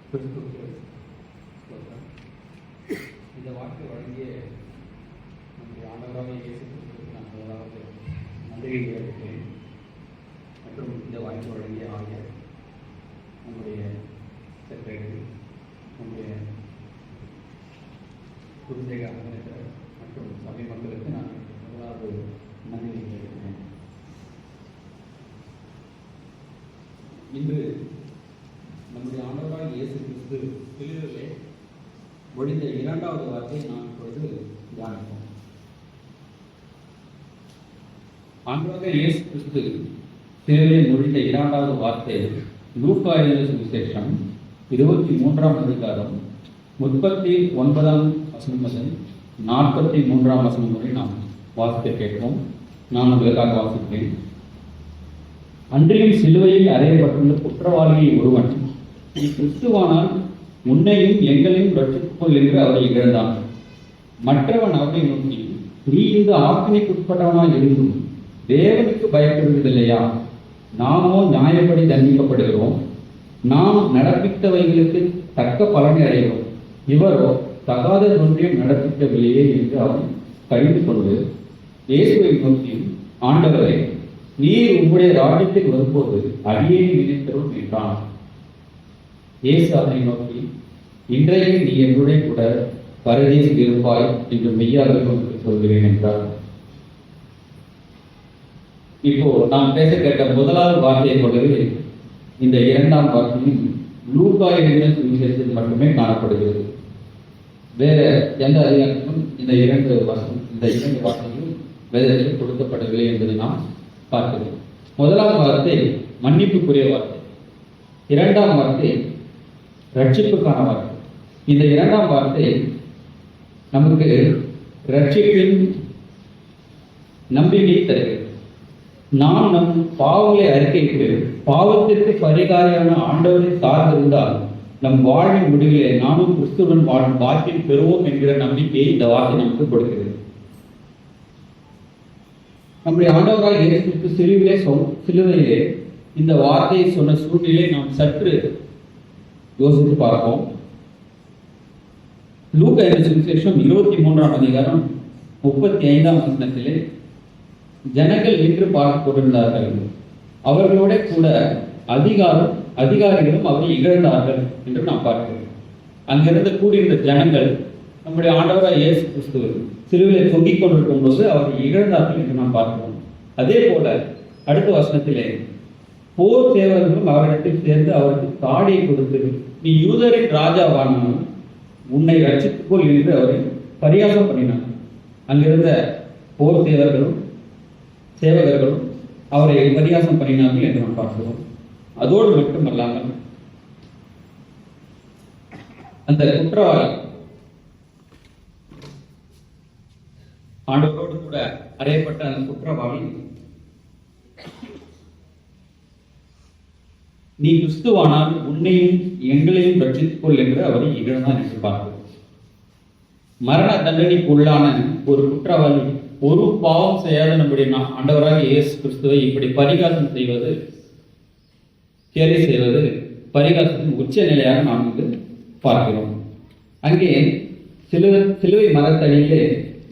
இந்த வாக்கு வழங்கிய நம்முடைய ஆண்டவராக இயேசு கிறிஸ்துவுக்கு நான் முதலாவது நன்றியை தெரிவிக்கிறேன். மற்றும் இந்த வாய்ப்பு வழங்கிய ஆகிய நம்முடைய செக்ரட்டரி, நம்முடைய குருந்தைக அமைச்சர் மற்றும் சபை மக்களுக்கு நான் முதலாவது நன்றியை தெரிவிக்கிறேன். இன்று நம்முடைய ஆண்டவராக இயேசு கிறிஸ்து சிலுவையிலே ஒழிந்த இரண்டாவது வார்த்தையை நான் இப்பொழுது தியானிப்போம். ஆண்டவராக இயேசு கிறிஸ்து சிலுவையிலே ஒழிந்த இரண்டாவது வார்த்தை லூக்கா எழுதின சுவிசேஷம் 23ஆம் அதிகாரம் 39ஆம் வசனம் முதல் 43ஆம் வசனம் வரை நாம் வாசிக்க கேட்போம். நான் உங்களுக்காக வாசிக்கிறேன். அன்றையும் சிலுவையில் அறையப்பட்டுள்ள குற்றவாளியை ஒருவன், நீ கிறிஸ்துவானால் உன்னையும் எங்களையும் ரட்சித்துக்கொள் என்று அவரை இகழ்ந்தான். மற்றவன் அவரை நோக்கி, நீ இந்த ஆக்கினைக்குட்பட்டவனாய் இருந்தும் தேவனுக்கு பயப்படுவதில்லையா? நாமோ நியாயப்படி தண்டிக்கப்படுகிறோம், நாம் நடப்பித்தவைகளுக்கு தக்க பலனை அடைகிறோம், இவரோ தகாத ஒன்றையும் நடப்பிக்கவில்லையே என்று அவன் கடிந்து கொண்டு இயேசுவை நோக்கி, ஆண்டவரே, நீர் உம்முடைய ராஜ்யத்தில் வரும்போது அடியேனை நினைத்தரும் என்றான். இயேசு அவனை நோக்கி, இன்றைக்கு நீ என்னுடைய கூட பரதீசில் இருப்பாய் என்று மெய்யாக உனக்கு சொல்கிறேன் என்றார். இப்போ நாம் பேச கேட்ட முதலாவது வார்த்தையை போலவே இந்த இரண்டாம் வார்த்தையும் லூக்கா எழுதின சுவிசேஷத்தில் மட்டுமே காணப்படுகிறது. வேற எந்த அதிகாரத்திலும் இந்த இரண்டு வார்த்தையும் வேதத்தில் கொடுக்கப்படவில்லை என்பதை நாம் பார்க்கிறோம். முதலாம் வார்த்தை மன்னிப்புக்குரிய வார்த்தை, இரண்டாம் வார்த்தை ரட்சிப்புக்கான வார்த்தை. இந்த இரண்டாம் வார்த்தை நமக்கு ரட்சிப்பின் நம்பிக்கையை தருகிறது. நாம் நம் பாவங்களை அறிக்கையிட்டு பாவத்திற்கு பரிகாரியான ஆண்டவரை சார்ந்திருந்தால் நம் வாழ்வின் முடிவிலே நானும் கிறிஸ்துவுடன் வாழும் பாக்கியம் பெறுவோம் என்கிற நம்பிக்கையை இந்த வார்த்தை நமக்கு கொடுக்கிறது. நம்முடைய ஆண்டவராக இயேசு கிறிஸ்து சிலுவையிலே இந்த வார்த்தையை சொன்ன சூழ்நிலையை நாம் சற்று யோசித்து பார்ப்போம். லூக்கா எழுதின சுவிசேஷம் 23ஆம் அதிகாரம் 35ஆம் வசனத்திலே ஜனங்கள் நின்று பார்த்துக் கொண்டிருந்தார்கள். அவர்களோட கூட அதிகாரிகளும் அவரை இகழ்ந்தார்கள் என்று நாம் பார்க்கிறோம். அங்கிருந்து கூடியிருந்த ஜனங்கள் நம்முடைய ஆண்டவராக இயேசு கிறிஸ்து சிலுவையிலே தொங்கிக் கொண்டிருக்கும் போது அவரை இகழ்ந்தார்கள் என்று நாம் பார்க்கிறோம். அதே போல அடுத்த வசனத்திலே போர் சேவர்களும் அவரிடத்தில் சேர்ந்து அவருக்கு தாடியை கொடுத்து, நீ யூதரின் ராஜாவானாலும் உன்னை ரட்சித்துக்கொள் என்று அவரை பரியாசம் பண்ணினார். அங்கிருந்த போர் சேவகர்களும் அவரை பரியாசம் பண்ணினார்கள் என்று நாம் பார்க்கிறோம். அதோடு மட்டுமல்லாமல் அந்த குற்றவாளி ஆண்டவரோடு கூட அறையப்பட்ட அந்த குற்றவாளி, நீ கிறிஸ்துவானால் உன்னையும் எங்களையும் ரட்சித்துக்கொள் என்று அவரை இகழ்ந்தான் என்று பார்க்கிறோம். மரண தண்டனைக்கு உள்ளான ஒரு குற்றவாளி ஒரு பாவம் செய்யாத நம்முடைய ஆண்டவராக இயேசு கிறிஸ்துவை இப்படி பரிகாசம் செய்வது, கேலி செய்வது பரிகாசத்தின் உச்ச நிலையாக நாம் இங்கு பார்க்கிறோம். அங்கே சிலுவை மரத்தடியிலே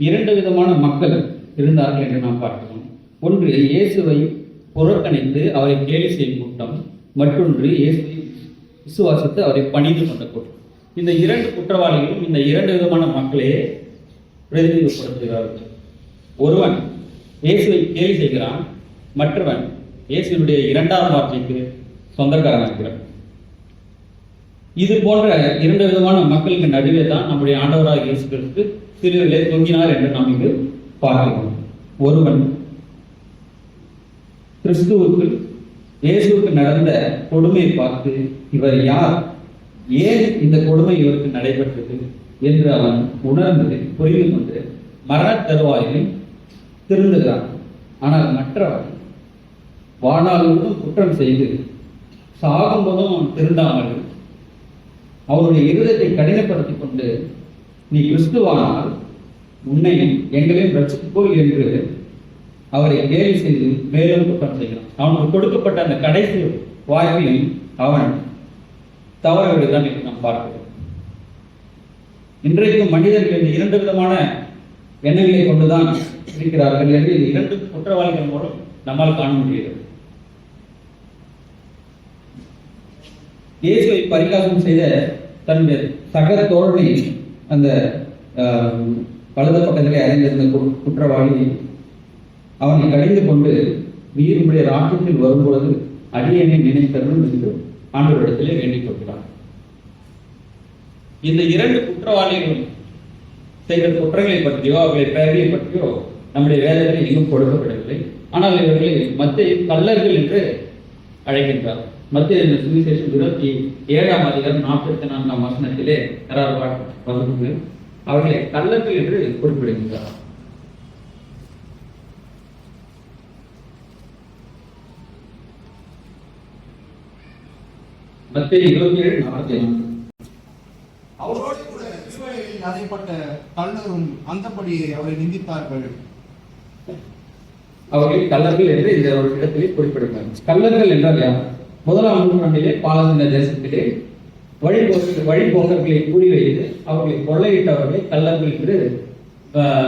இரண்டு விதமான மக்கள் இருந்தார்கள் என்று நாம் பார்க்கிறோம். ஒன்று இயேசுவை புறக்கணித்து அவரை கேலி செய்யும் கூட்டம், மற்றொன்று இயேசுவை விசுவாசித்து அவரை பணிந்து கொண்ட கூட்டம். இந்த இரண்டு குற்றவாளிகளும் இந்த இரண்டு விதமான மக்களையே பிரதிநிதித்துவப்படுத்துகிறார்கள். ஒருவன் இயேசுவை கேலி செய்கிறான், மற்றவன் இயேசுடைய இரண்டாம் வார்த்தைக்கு சொந்தக்காரனாகிறான். இது போன்ற இரண்டு விதமான மக்களுக்கு நடுவே தான் நம்முடைய ஆண்டவராக இயேசு கிறிஸ்து சிலுவையிலே தொங்கினார் என்று நாம் இங்கு பார்க்கிறோம். ஒருவன் இயேசுவுக்கு நடந்த கொடுமையை பார்த்து, இவர் யார், ஏன் இந்த கொடுமை இவருக்கு நடைபெற்றது என்று அவன் உணர்ந்து புரிந்து கொண்டு மரண தருவாயில் திருந்துகிறான். ஆனால் மற்றவன் வாழ்நாளும் குற்றம் செய்து சாகும்போதும் அவன் திருந்தாமல் அவருடைய இருதயத்தை கடினப்படுத்திக் கொண்டு, நீ கிறிஸ்துவானால் உன்னையும் எங்களையும் ரட்சித்துக்கொள் என்று அவரை கேலி செய்து மேலும் குற்றம் செய்கிறான். அவனுக்கு கொடுக்கப்பட்ட அந்த கடைசி வாய்ப்பையும் அவன் தவறுதான் என்று நாம் பார்க்கிறோம். இன்றைக்கு மனிதர்கள் இந்த இரண்டு விதமான எண்ணங்களை கொண்டுதான் இருக்கிறார்கள் என்று இந்த இரண்டு குற்றவாளிகள் மூலம் நம்மால் காண முடிகிறது. இயேசுவை பரிகாசம் செய்த தன்னுடைய சக தோழனை அந்த வலது பக்கத்திலே அறிந்திருந்த குற்றவாளி அவனை கடிந்து கொண்டு வீருடைய ராஜ்யத்தில் வரும்பொழுது அடியனை நினைத்தருளும் என்று ஆண்டவரிடத்திலே வேண்டிக் கொள்கிறார். இந்த இரண்டு குற்றவாளிகளும் செய்த குற்றங்களை பற்றியோ அவர்களை பெயர்களை பற்றியோ நம்முடைய வேதத்தில் எங்கும் கொடுக்கப்படவில்லை. ஆனால் இவர்களை மத்திய கள்ளர்கள் என்று அழைக்கின்றார். மத்திய சுவிசேஷம் 27ஆம் அதிகாரம் 44ஆம் வசனத்திலே வசனங்கள் அவர்களை கள்ளர்கள் என்று குறிப்பிடுகின்றார். மத்திய 27:44 அவரோடு கூட சிலுவையில் அறையப்பட்ட கள்ளரும் அந்தபடி அவரை நிந்தித்தார்கள். அவர்கள் கள்ளர்கள் என்று இந்த ஒரு இடத்திலே குறிப்பிடுகிறார். கள்ளர்கள் என்றால் யார்? முதலாம் நூற்றாண்டிலே பாலஸ்தீன தேசத்திலே வழிபோக்கர்களை கூறி வைத்து அவர்களை கொள்ளையிட்டவர்களை கள்ளர்கள் என்று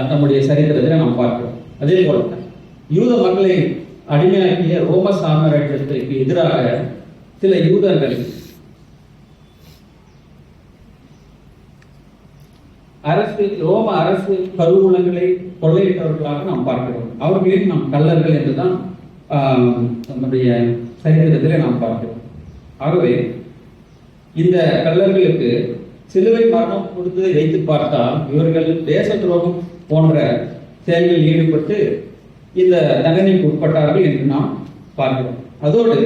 நம்முடைய சரித்திரத்தில் நாம் பார்க்கிறோம். அதே போல யூத மக்களை அடிமையாக்கிய ரோம சாம்ராஜ்யத்திற்கு எதிராக சில யூதர்கள் ரோம அரசு கருவூலங்களை கொள்ளையிட்டவர்களாக நாம் பார்க்கிறோம். அவர்களையும் நாம் கள்ளர்கள் என்றுதான் நம்முடைய சரித்திரத்திலே நாம் பார்க்கிறோம். ஆகவே இந்த கள்ளர்களுக்கு சிலுவை மரணம் கொடுத்ததை வைத்து பார்த்தால் இவர்கள் தேச துரோகம் போன்ற செயல்களில் ஈடுபட்டு இந்த தண்டனைக்கு உட்பட்டார்கள் என்று நாம் பார்க்கிறோம். அதோடு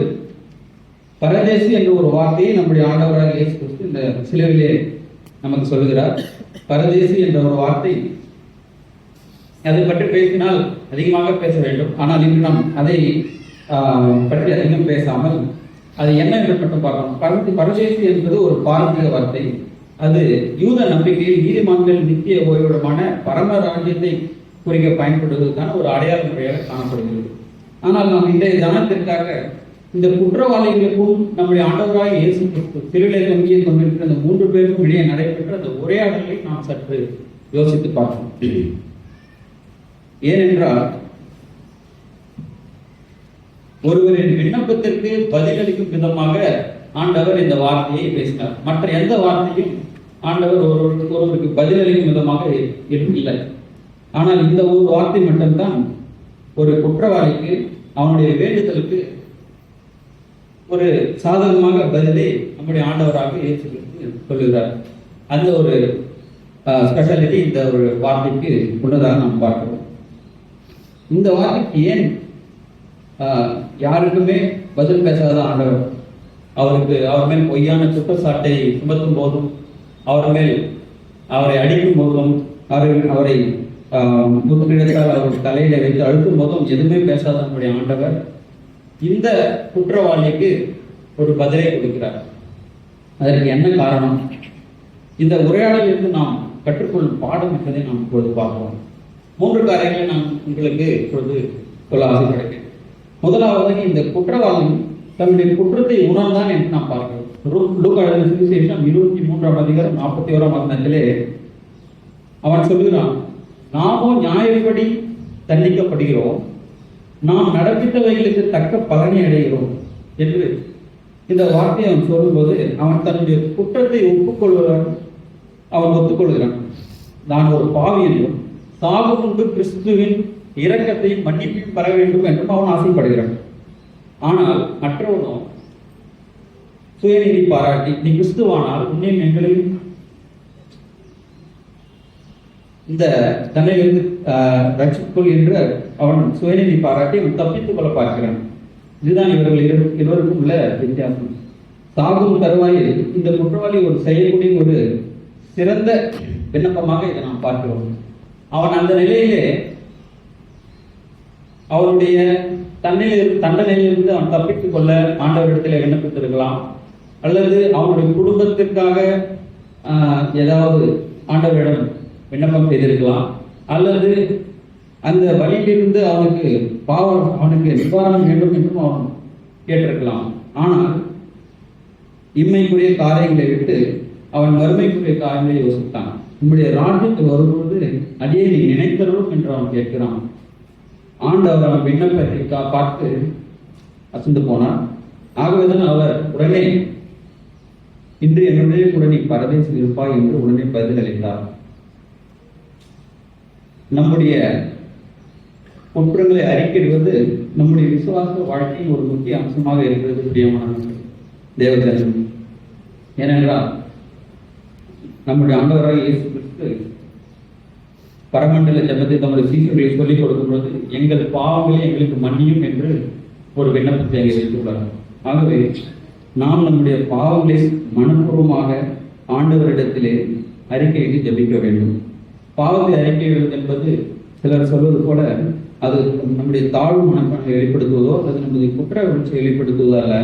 பரதேசி என்ற ஒரு வார்த்தையை நம்முடைய ஆண்டவராக இயேசு கிறிஸ்து இந்த சிலுவையிலே நமக்கு சொல்லுகிறார். பரதேசி என்ற ஒரு வார்த்தை, அதை பற்றி பேசினால் அதிகமாக பேச வேண்டும். ஆனால் இன்று நாம் அதை பற்றி அதிகம் பேசாமல் அது என்ன என்று மட்டும் பார்க்கணும். பரதேசி என்பது ஒரு பாரம்பரிய வார்த்தை. அது யூத நம்பிக்கையில் நீதிமன்றங்கள் நித்திய ஓய்விடமான பரம ராஜ்யத்தை குறிக்க பயன்படுவதற்கான ஒரு அடையாள முறையாக காணப்படுகிறது. ஆனால் நாம் இன்றைய தினத்திற்காக இந்த குற்றவாளிகளுக்கும் நம்முடைய ஆண்டவராக இயேசு கிறிஸ்து சிலுவையிலே தொங்கிய கொண்டிருக்கிற அந்த 3 பேருக்கும் இடையே நடைபெற்ற அந்த உரையாடலை நாம் சற்று யோசித்து பார்ப்போம். ஏனென்றால் ஒருவரின் விண்ணப்பத்திற்கு பதிலளிக்கும் விதமாக ஆண்டவர் இந்த வார்த்தையை பேசினார். மற்ற எந்த வார்த்தையும் ஆண்டவர் ஒருவருக்கு பதிலளிக்கும் விதமாக இல்லை. ஆனால் இந்த ஒரு வார்த்தை மட்டும்தான் ஒரு குற்றவாளிக்கு அவனுடைய வேண்டுதலுக்கு ஒரு சாதகமாக பதிலை நம்முடைய ஆண்டவராக இயேசு கிறிஸ்து சொல்லுகிறார். அந்த ஒரு ஸ்பெஷாலிட்டி இந்த ஒரு வார்த்தைக்கு உள்ளதாக நாம் பார்க்கிறோம். இந்த வார்த்தைக்கு ஏன் யாருக்குமே பதில் பேசாத ஆண்டவர் அவர் மேல் பொய்யான குற்றச்சாட்டை சுமத்தும் போதும், அவரை அடிக்கும் போதும், அவரை முற்றிடத்தால் அவர் தலையில வைத்து அழுத்தும் போதும் எதுவுமே பேசாத நம்முடைய ஆண்டவர் இந்த குற்றவாளிக்கு ஒரு பதிலை கொடுக்கிறார். அதற்கு என்ன காரணம்? இந்த உரையாடலிருந்து நாம் கற்றுக்கொள்ளும் பாடம் என்பதை நாம் இப்பொழுது பார்க்கிறோம். 3 காரியங்களை நான் உங்களுக்கு இப்பொழுது சொல்ல ஆசைப்படுகிறேன். முதலாவதாக இந்த குற்றவாளி தன்னுடைய குற்றத்தை உணர்ந்தான் என்று நாம் பார்க்கிறோம். லூக்கா எழுதின சுவிசேஷம் 23ஆம் அதிகாரம் 41ஆம் வசனத்திலே அவன் சொல்கிறான், நாமோ நியாயப்படி தண்டிக்கப்படுகிறோம், நாம் நடப்பித்தவைகளுக்கு தக்க பலனை அடைகிறோம் என்று இந்த வார்த்தையை அவன் சொல்லும்போது அவன் தன்னுடைய குற்றத்தை அவன் ஒத்துக்கொள்கிறான். நான் ஒரு பாவி என்றும் சாவு கொண்டு கிறிஸ்துவின் இரக்கத்தையும் மன்னிப்பையும் பெற வேண்டும் என்றும் அவன் ஆசைப்படுகிறான். ஆனால் மற்றவனும் சுயநீதி பாராட்டி, நீ கிறிஸ்துவானால் உன்னையும் எங்களையும் இந்த தன்னையிலிருந்து ரட்சித்துக்கொள் என்று அவன் சுயநீதி பாராட்டி அவன் தப்பித்துக் கொள்ள பார்க்கிறான். இதுதான் இவர்கள் இருவருக்கும் உள்ள வித்தியாசம். சாகும் தருவாயில் இந்த குற்றவாளி ஒரு செய்யக்கூடிய ஒரு சிறந்த விண்ணப்பமாக இதை நாம் பார்க்கிறோம். அவன் அந்த நிலையிலே அவனுடைய தண்டனையிலிருந்து அவன் தப்பித்துக் கொள்ள ஆண்டவரிடத்தில் விண்ணப்பித்திருக்கலாம், அல்லது அவனுடைய குடும்பத்திற்காக ஏதாவது ஆண்டவரிடம் விண்ணப்பம் செய்திருக்கலாம், அல்லது அந்த வழியிலிருந்து அவனுக்கு நிவாரணம் வேண்டும் என்றும் அவன் கேட்டிருக்கலாம். ஆனால் இம்மைக்குரிய காரியங்களை விட்டு அவன் மறுமைக்குரிய காரியங்களை யோசித்தான். உங்களுடைய ராஜ்யத்தில் வரும்பொழுது அதையே நீ நினைத்தரும் என்று அவன் கேட்கிறான். ஆண்டவர் அவன் விண்ணப்பத்தை பார்த்து அசந்து போனார். ஆகவேதான் அவர் உடனே இன்று என்னுடைய கூட நீ பரதேசில் இருப்பாய் என்று உடனே பதிலளித்தார். நம்முடைய குற்றங்களை அறிக்கையிடுவது நம்முடைய விசுவாச வாழ்க்கையின் ஒரு முக்கிய அம்சமாக இருக்கிறது பிரியமான தேவதன். ஏனென்றால் நம்முடைய ஆண்டவராக இயேசு கிறிஸ்து பரமண்டல ஜெபத்தை தம்முடைய சீசர்களை சொல்லிக் கொடுக்கும் பொழுது எங்கள் பாவங்களை எங்களுக்கு மன்னியும் என்று ஒரு விண்ணப்பத்தை அங்கே வைத்துள்ளார். ஆகவே நாம் நம்முடைய பாவங்களை மனப்பூர்வமாக ஆண்டவரிடத்திலே அறிக்கையிட்டு ஜெபிக்க வேண்டும். பாவத்தை அறிக்கையிடுவது என்பது சிலர் சொல்வது போல அது நம்முடைய தாழ்வு மனப்பான்மை வெளிப்படுத்துவதோ அல்லது நம்முடைய குற்ற உணர்ச்சியை வெளிப்படுத்துவதோ அல்ல.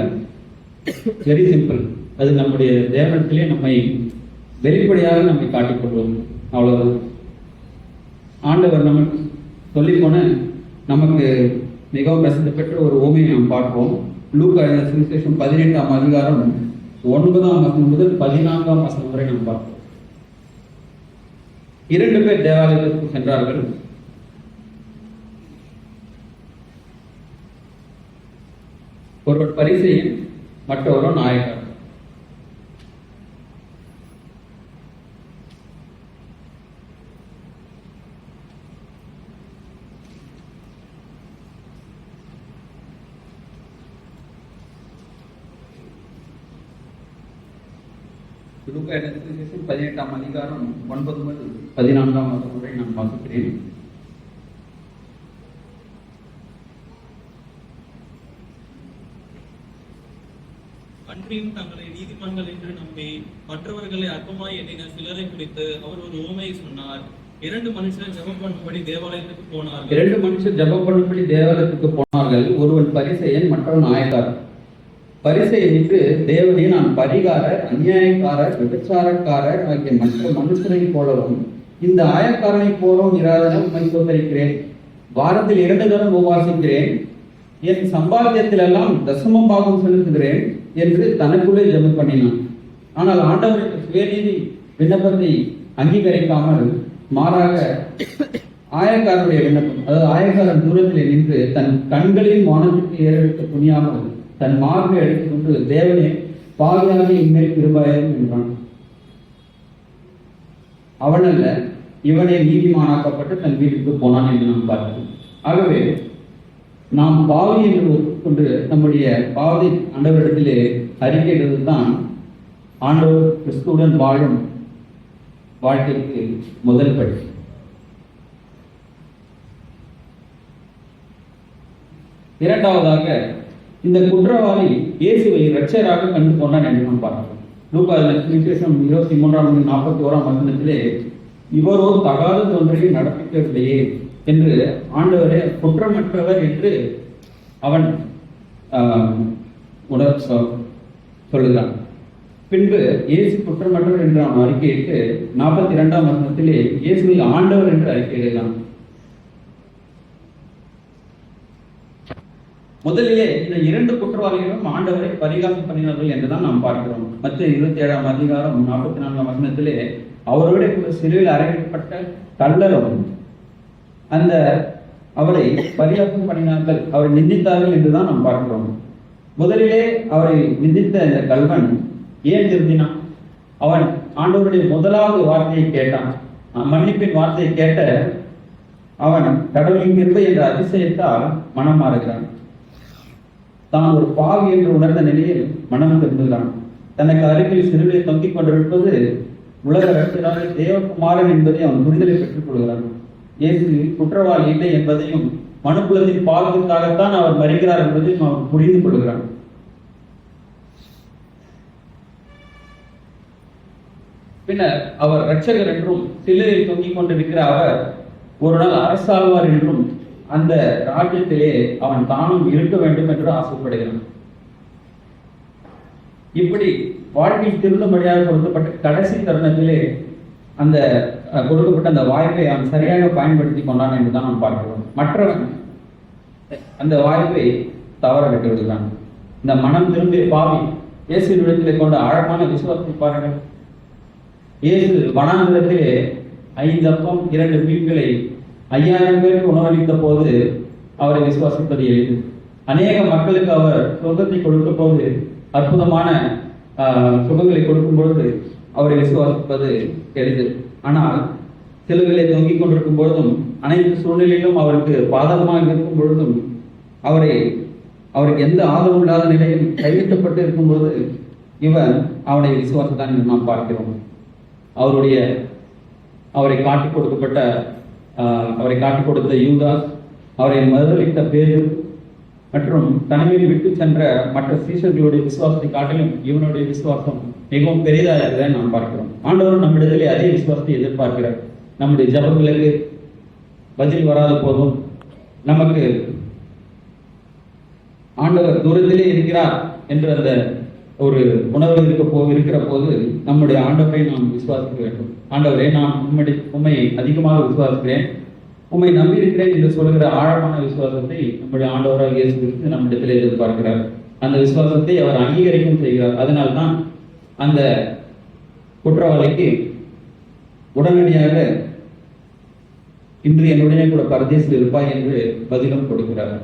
Very simple. அது நம்முடைய தேவனத்திலே நம்மை வெளிப்படையாக நம்மை காட்டிக்கொள்வோம், அவ்வளவுதான். ஆண்டவர் நமக்கு சொல்லி போன நமக்கு மிகவும் பிரசித்தி பெற்ற ஒரு ஓமையை நாம் பார்ப்போம். லூக்கா சுவிசேஷம் 18ஆம் அதிகாரம் 9ஆம் வசனம் முதல் 14ஆம் வசனம் வரை நாம் பார்ப்போம். 2 பேர் தேவாலயத்திற்கு சென்றார்கள். ஒருவர் பரிசேயன், மற்றொருவர் நாயகர். லூக்கா 18ஆம் அதிகாரம் 9 முதல் 14ஆம் வசனம் வரை நான் வாசிக்கிறேன். அன்றியும் தங்களை நீதிமான்கள் என்று நம்பி மற்றவர்களை அற்பமாய் எண்ணின சிலரை குறித்து அவர் ஒரு உவமையை சொன்னார். 2 மனுஷர் ஜெபம் பண்ணும்படி தேவாலயத்துக்கு போனார்கள். 2 மனுஷர் ஜெபம் பண்ணும்படி தேவாலயத்துக்கு போனார்கள். ஒருவன் பரிசேயன், மற்றவன் நாயகர். பரிசேயனுக்கு தேவனே, நான் பரிகாரர், அநியாயக்காரர், விபச்சாரக்காரர் ஆகிய மற்ற மனுஷரை போலவும் இந்த ஆயக்காரனை போலவும் இராதன உண்மை சோதரிக்கிறேன். வாரத்தில் 2 தரம் உபவாசிக்கிறேன். என் சம்பாத்தியத்தில் எல்லாம் தசம பாகம் செலுத்துகிறேன் என்று தனக்குள்ளே ஜெபம் பண்ணினான். ஆனால் ஆண்டவருக்கு சுயநீதி விண்ணப்பத்தை அங்கீகரிக்காமல் மாறாக ஆயக்காரனுடைய விண்ணப்பம், அதாவது ஆயக்காரன் தூரத்திலே நின்று தன் கண்களில் வானத்துக்கு ஏறெடுக்க துணியாமல் தன் மார்பை அடித்துக் கொண்டு தேவனே பாவியாக இன்மேல் கிருபாயிரும் என்றான். அவனல்ல, இவனே நீதிமானாக்கப்பட்டு தன் வீட்டுக்கு போனான் என்று நாம் பார்க்கிறோம். ஆகவே நாம் பாவி என்று ஒத்துக்கொண்டு நம்முடைய பாவத்தை ஆண்டவரிடத்திலே அறிக்கையிடுவது தான் ஆண்டவர் கிறிஸ்துவுடன் வாழும் வாழ்க்கைக்கு முதல் படி. இரண்டாவதாக, இந்த குற்றவாளி இயேசுவை இரட்சகராக கண்டு கொண்டான் என்று நாம் பார்க்கிறோம். லூக்கா சுவிசேஷம் 23:41 வசனத்திலே இவரோ தகாத ஒன்றையும் நடப்பிக்கவில்லையே என்று ஆண்டவரே குற்றமற்றவர் என்று அவன் சொல்லுகிறான். பின்பு இயேசு குற்றமற்றவர் என்று அவன் அறிக்கையிட்டு 42ஆம் வசனத்திலே இயேசுவை ஆண்டவர் என்று அறிக்கையிடலாம். முதலிலே இந்த 2 குற்றவாளிகளும் ஆண்டவரை பரிகாசம் பண்ணினார்கள் என்றுதான் நாம் பார்க்கிறோம். மத்திய 27ஆம் அதிகாரம் 44ஆம் வசனத்திலே அவருடைய சிலுவையில் அறையப்பட்ட கள்ளரும் அந்த அவரை பரிகாசம் பண்ணினார்கள், அவரை நிந்தித்தார்கள் என்றுதான் நாம் பார்க்கிறோம். முதலிலே அவரை நிந்தித்த இந்த கல்வன் ஏன் திருந்தினான்? அவன் ஆண்டவருடைய முதலாவது வார்த்தையை கேட்டான். மன்னிப்பின் வார்த்தையை கேட்ட அவன் கடவுளின் கிருபை என்ற அதிசயத்தால் மனம் மாறுகிறான். தான் ஒரு பாவி என்று உணர்ந்த நிலையில் மனம் திரும்புகிறான். தனக்கு அருகில் சிறுவை தொங்கிக் கொண்டிருப்பது உலக ரட்சகராக தேவகுமாரன் என்பதை அவன் புரிதலை பெற்றுக் கொள்கிறான். இயேசு குற்றவாளி இல்லை என்பதையும் மனுக்குலத்தின் பாவத்திற்காகத்தான் அவர் மறிக்கிறார் என்பதையும் அவன் புரிந்து கொள்கிறான். பின்னர் அவர் இரட்சகர் என்றும் சிலுவையில் தொங்கிக் கொண்டிருக்கிற அவர் ஒரு நாள் அரசாழ்வார் என்றும் அந்த ராஜ்யத்திலே அவன் தானும் இருக்க வேண்டும் என்று ஆசைப்படுகிறான். இப்படி வாழ்க்கையில் திருந்தபடியாக கொடுக்கப்பட்ட கடைசி தருணத்திலே அந்த கொடுக்கப்பட்ட அந்த வாய்ப்பை அவன் சரியாக பயன்படுத்தி கொண்டான் என்றுதான் நாம் பார்க்கிறோம். மற்றவன் அந்த வாய்ப்பை தவற விட்டு விடுகிறான். இந்த மனம் திரும்பிய பாவி இயேசுவிடத்திலே கொண்ட ஆழமான விசுவாசத்தை பாருங்கள். இயேசு வனாந்திரத்திலே 5 அப்பம் 2 மீன்களை 5000 பேருக்கு உணவளித்த போது அவரை விசுவாசிப்பது எளிது. அநேக மக்களுக்கு அவர் சொர்க்கத்தை கொடுத்த போது, அற்புதமான சுகங்களை கொடுக்கும் பொழுது அவரை விசுவாசிப்பது எளிது. ஆனால் சிலுவையிலே தொங்கிக் கொண்டிருக்கும் பொழுதும், அனைத்து சூழ்நிலையிலும் அவருக்கு பாதகமாக இருக்கும் பொழுதும், அவருக்கு எந்த ஆதரவும் இல்லாத நிலையில் கைவிட்டப்பட்டு இருக்கும் பொழுது இவன் அவனை விசுவாசத்தான் என்று நாம் பார்க்கிறோம். அவரை காட்டிக் கொடுத்த யூதாஸ், அவரை மறுதலித்த பேதுரு மற்றும் தனிமையில் விட்டு சென்ற மற்ற சீஷர்களுடைய விசுவாசத்தை காட்டிலும் இவனுடைய விசுவாசம் மிகவும் பெரிதாக இருக்கிறதை நாம் பார்க்கிறோம். ஆண்டவர் நம்மிடத்திலே அதே விசுவாசத்தை எதிர்பார்க்கிறார். நம்முடைய ஜபங்களுக்கு பதில் வராத போதும், நமக்கு ஆண்டவர் தூரத்திலே இருக்கிறார் என்ற அந்த ஒரு உணர்வு இருக்கிற போது நம்முடைய ஆண்டவரை நாம் விசுவாசிக்க வேண்டும். ஆண்டவரே, நான் உம்மை அதிகமாக விசுவாசிக்கிறேன், உம்மை நம்பியிருக்கிறேன் என்று சொல்கிற ஆழமான விசுவாசத்தை நம்முடைய ஆண்டவராக இயேசு கிறிஸ்து நம்மிடத்தில் எதிர்பார்க்கிறார். அந்த விசுவாசத்தை அவர் அங்கீகரிக்கும் செய்கிறார். அதனால்தான் அந்த குற்றவாளிக்கு உடனடியாக இன்று என்னுடனே கூட பரதேசில் இருப்பாய் என்று பதிலும் கொடுக்கிறார்.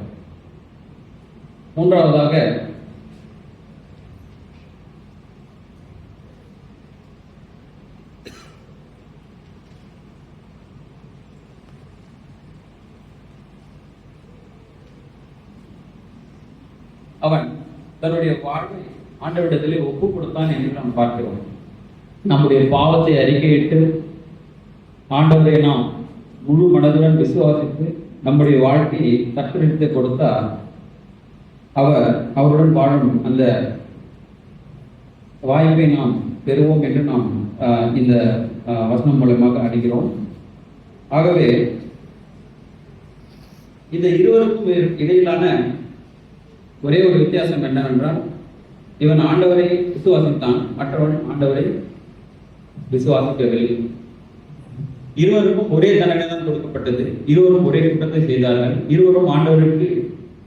மூன்றாவதாக அவன் தன்னுடைய வாழ்வை ஆண்டவரிடத்திலே ஒப்பு கொடுத்தான் என்று நாம் பார்க்கிறோம். நம்முடைய பாவத்தை அறிக்கையிட்டு ஆண்டவரை நாம் முழு மனதுடன் விசுவாசித்து நம்முடைய வாழ்க்கையை தத்தெடுத்து கொடுத்தால் அவருடன் வாழும் அந்த வாய்ப்பை நாம் பெறுவோம் என்று நாம் இந்த வசனம் மூலமாக அறிகிறோம். ஆகவே இந்த இருவருக்கும் இடையிலான ஒரே ஒரு வித்தியாசம் என்னவென்றால், இவன் ஆண்டவரை விசுவாசித்தான், மற்றவன் ஆண்டவரை விசுவாசிக்கவில்லை. இருவருக்கும் ஒரே தண்டனை தான் கொடுக்கப்பட்டது. இருவரும் ஒரே குற்றத்தை செய்தார்கள். இருவரும் ஆண்டவருக்கு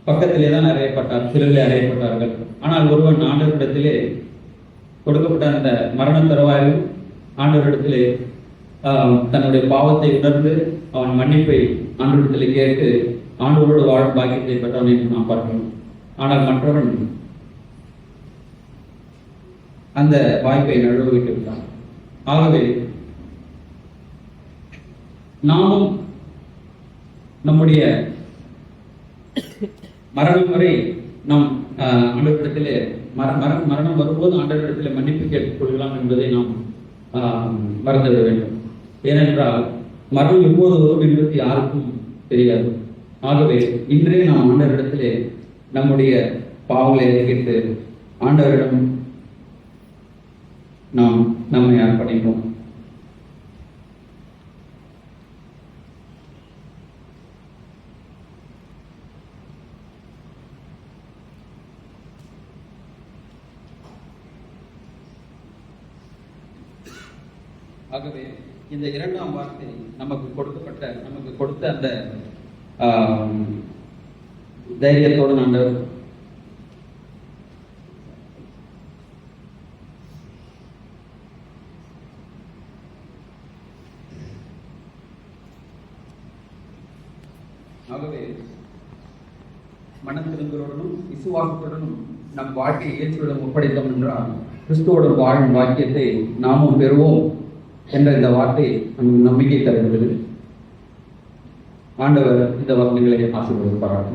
பக்கத்திலே தான் அறையப்பட்டார், சிலுவையிலே அறையப்பட்டார்கள். ஆனால் ஒருவன் ஆண்டவரிடத்திலே கொடுக்கப்பட்ட அந்த மரண தருவாயிலும் ஆண்டவரிடத்திலே தன்னுடைய பாவத்தை உணர்ந்து அவன் மன்னிப்பை ஆண்டவரிடத்திலே கேட்டு ஆண்டவரோடு வாழும் பாக்கியத்தை பெற்றவன் என்று நாம் பார்க்கிறோம். ஆனால் மற்றவன் அந்த வாய்ப்பை நழுவ விட்டு விட்டான். ஆகவே நாமும் நம்முடைய மரணம் வரை நாம் ஆண்டவரிடத்திலே மரணம் வரும்போது ஆண்டவரிடத்திலே மன்னிப்பு கேட்டுக் கொள்ளலாம் என்பதை நாம் மறந்துவிட வேண்டும். ஏனென்றால் மரணம் எப்போது வரும் என்பது யாருக்கும் தெரியாது. ஆகவே இன்றே நாம் ஆண்டவரிடத்திலே நம்முடைய பாவங்களை கேட்டு ஆண்டவரிடம் நாம் நம்மை அர்ப்பணிப்போம். ஆகவே இந்த இரண்டாம் வார்த்தை நமக்கு கொடுத்த அந்த தைரியத்தோடு ஆண்டவர் ஆகவே மனத்திருந்தருடனும் விசுவாசத்துடனும் நம் வாழ்க்கையை இயேசுவிடம் ஒப்படைத்தோம் என்றால் கிறிஸ்துவோட வாழும் வாக்கியத்தை நாமும் பெறுவோம் என்ற இந்த வார்த்தை நமக்கு நம்பிக்கை தருகிறது. ஆண்டவர் இந்த வசனங்களை ஆசீர்வதிப்பாராக.